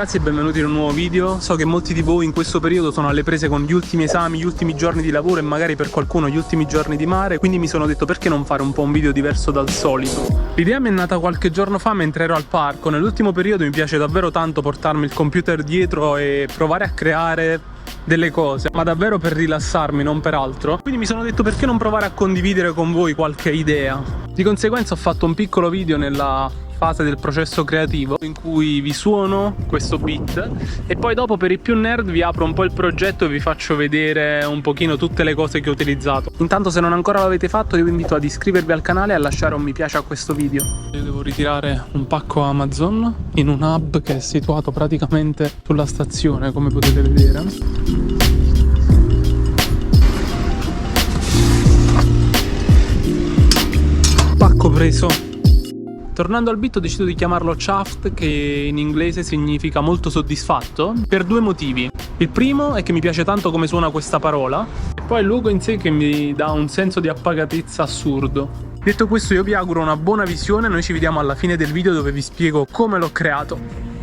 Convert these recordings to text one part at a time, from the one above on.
ragazzi e benvenuti in un nuovo video. So che molti di voi in questo periodo sono alle prese con gli ultimi esami, gli ultimi giorni di lavoro e magari per qualcuno gli ultimi giorni di mare, quindi mi sono detto perché non fare un po' un video diverso dal solito. L'idea mi è nata qualche giorno fa mentre ero al parco. Nell'ultimo periodo mi piace davvero tanto portarmi il computer dietro e provare a creare delle cose, ma davvero per rilassarmi, non per altro. Quindi mi sono detto perché non provare a condividere con voi qualche idea. Di conseguenza ho fatto un piccolo video nella fase del processo creativo in cui vi suono questo beat e poi dopo per i più nerd vi apro un po' il progetto e vi faccio vedere un pochino tutte le cose che ho utilizzato. Intanto, se non ancora l'avete fatto, io vi invito ad iscrivervi al canale e a lasciare un mi piace a questo video. Io devo ritirare un pacco Amazon in un hub che è situato praticamente sulla stazione, come potete vedere. Pacco preso. Tornando al beat, ho deciso di chiamarlo Chuffed, che in inglese significa molto soddisfatto, per due motivi. Il primo è che mi piace tanto come suona questa parola, e poi il luogo in sé che mi dà un senso di appagatezza assurdo. Detto questo, io vi auguro una buona visione, noi ci vediamo alla fine del video dove vi spiego come l'ho creato.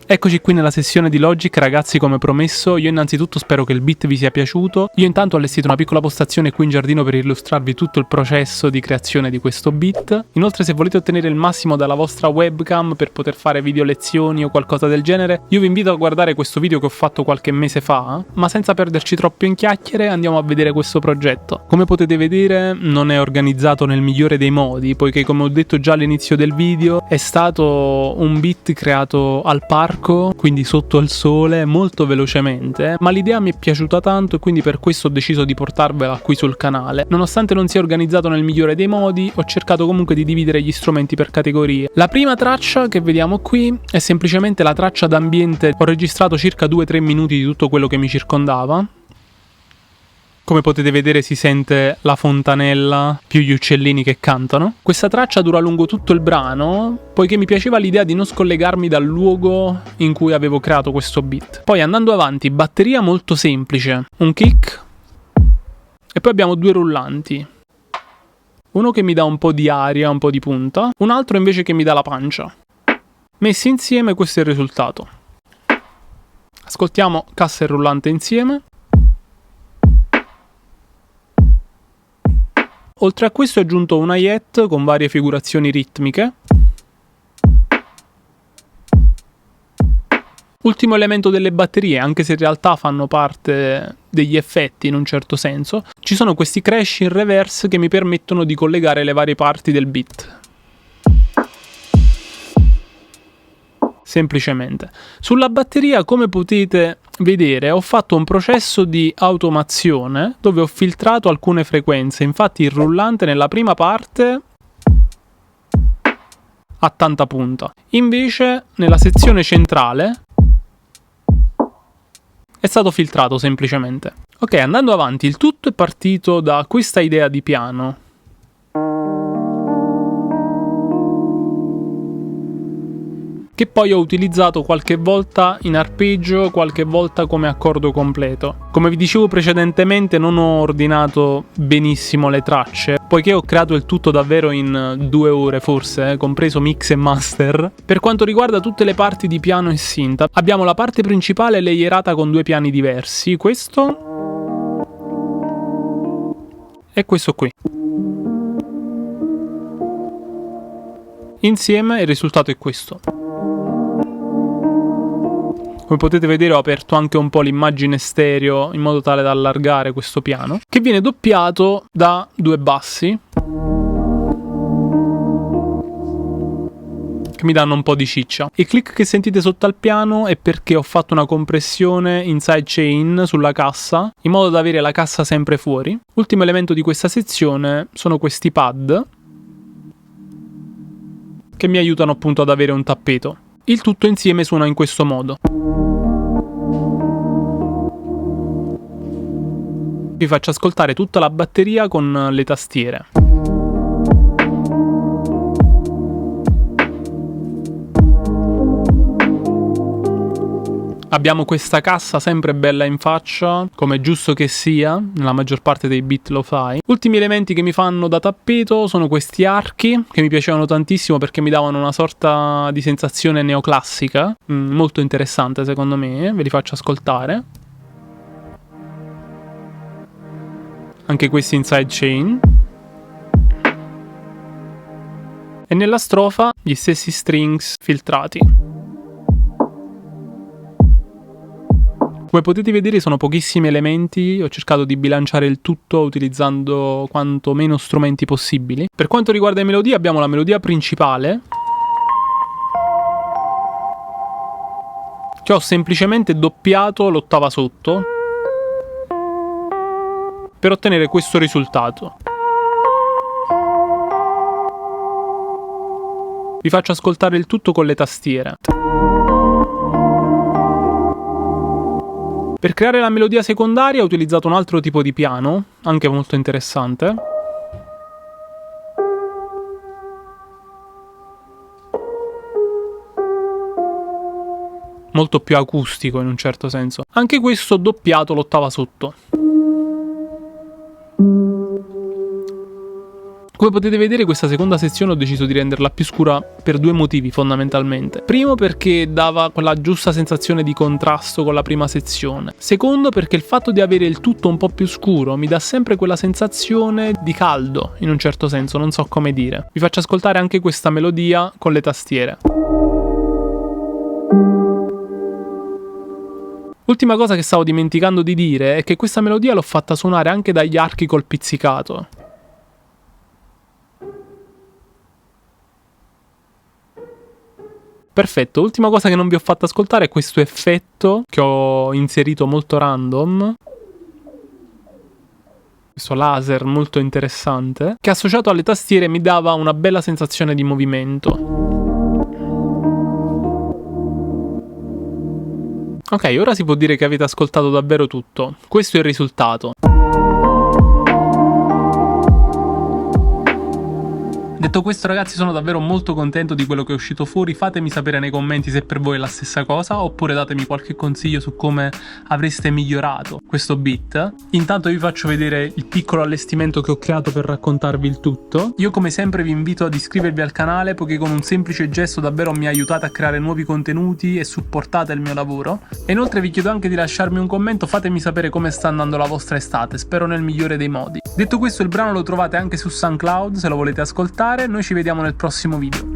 Eccoci qui nella sessione di Logic, ragazzi. Come promesso, io innanzitutto spero che il beat vi sia piaciuto. Io intanto ho allestito una piccola postazione qui in giardino per illustrarvi tutto il processo di creazione di questo beat. Inoltre, se volete ottenere il massimo dalla vostra webcam per poter fare video lezioni o qualcosa del genere, io vi invito a guardare questo video che ho fatto qualche mese fa, ma senza perderci troppo in chiacchiere andiamo a vedere questo progetto. Come potete vedere, non è organizzato nel migliore dei modi, poiché, come ho detto già all'inizio del video, è stato un beat creato al parco, quindi sotto il sole, molto velocemente, ma l'idea mi è piaciuta tanto e quindi per questo ho deciso di portarvela qui sul canale. Nonostante non sia organizzato nel migliore dei modi, ho cercato comunque di dividere gli strumenti per categorie. La prima traccia che vediamo qui è semplicemente la traccia d'ambiente. Ho registrato circa 2-3 minuti di tutto quello che mi circondava. Come potete vedere si sente la fontanella più gli uccellini che cantano. Questa traccia dura lungo tutto il brano, poiché mi piaceva l'idea di non scollegarmi dal luogo in cui avevo creato questo beat. Poi andando avanti, batteria molto semplice, un kick e poi abbiamo due rullanti. Uno che mi dà un po' di aria, un po' di punta, un altro invece che mi dà la pancia. Messi insieme questo è il risultato. Ascoltiamo cassa e rullante insieme. Oltre a questo ho aggiunto una hi-hat con varie figurazioni ritmiche. Ultimo elemento delle batterie, anche se in realtà fanno parte degli effetti in un certo senso, ci sono questi crash in reverse che mi permettono di collegare le varie parti del beat. Semplicemente. Sulla batteria, come potete vedere, ho fatto un processo di automazione dove ho filtrato alcune frequenze. Infatti il rullante nella prima parte ha tanta punta. Invece nella sezione centrale è stato filtrato semplicemente. Ok, andando avanti, il tutto è partito da questa idea di piano. Che poi ho utilizzato qualche volta in arpeggio, qualche volta come accordo completo. Come vi dicevo precedentemente, non ho ordinato benissimo le tracce, poiché ho creato il tutto davvero in 2 ore forse, compreso mix e master. Per quanto riguarda tutte le parti di piano e synth, abbiamo la parte principale layerata con 2 piani diversi, questo e questo qui. Insieme il risultato è questo. Come potete vedere ho aperto anche un po' l'immagine stereo in modo tale da allargare questo piano, che viene doppiato da 2 bassi che mi danno un po' di ciccia. Il click che sentite sotto al piano è perché ho fatto una compressione in sidechain sulla cassa in modo da avere la cassa sempre fuori. Ultimo elemento di questa sezione sono questi pad che mi aiutano appunto ad avere un tappeto. Il tutto insieme suona in questo modo. Vi faccio ascoltare tutta la batteria con le tastiere. Abbiamo questa cassa sempre bella in faccia, come è giusto che sia, nella maggior parte dei beat lo-fi. Ultimi elementi che mi fanno da tappeto sono questi archi, che mi piacevano tantissimo perché mi davano una sorta di sensazione neoclassica, molto interessante secondo me, ve li faccio ascoltare. Anche questi in sidechain. E nella strofa gli stessi strings filtrati. Come potete vedere sono pochissimi elementi, ho cercato di bilanciare il tutto utilizzando quanto meno strumenti possibili. Per quanto riguarda le melodie abbiamo la melodia principale, che ho semplicemente doppiato l'ottava sotto per ottenere questo risultato. Vi faccio ascoltare il tutto con le tastiere. Per creare la melodia secondaria ho utilizzato un altro tipo di piano, anche molto interessante. Molto più acustico in un certo senso. Anche questo doppiato l'ottava sotto. Come potete vedere questa seconda sezione ho deciso di renderla più scura per 2 motivi fondamentalmente. Primo perché dava quella giusta sensazione di contrasto con la prima sezione. Secondo perché il fatto di avere il tutto un po' più scuro mi dà sempre quella sensazione di caldo in un certo senso, non so come dire. Vi faccio ascoltare anche questa melodia con le tastiere. Ultima cosa che stavo dimenticando di dire è che questa melodia l'ho fatta suonare anche dagli archi col pizzicato. Perfetto, ultima cosa che non vi ho fatto ascoltare è questo effetto che ho inserito molto random. Questo laser molto interessante, che associato alle tastiere mi dava una bella sensazione di movimento. Ok, ora si può dire che avete ascoltato davvero tutto. Questo è il risultato. Detto questo ragazzi, sono davvero molto contento di quello che è uscito fuori. Fatemi sapere nei commenti se per voi è la stessa cosa, oppure datemi qualche consiglio su come avreste migliorato questo beat. Intanto vi faccio vedere il piccolo allestimento che ho creato per raccontarvi il tutto. Io come sempre vi invito ad iscrivervi al canale, poiché con un semplice gesto davvero mi aiutate a creare nuovi contenuti e supportate il mio lavoro. E inoltre vi chiedo anche di lasciarmi un commento, fatemi sapere come sta andando la vostra estate, spero nel migliore dei modi. Detto questo, il brano lo trovate anche su SoundCloud se lo volete ascoltare. Noi ci vediamo nel prossimo video.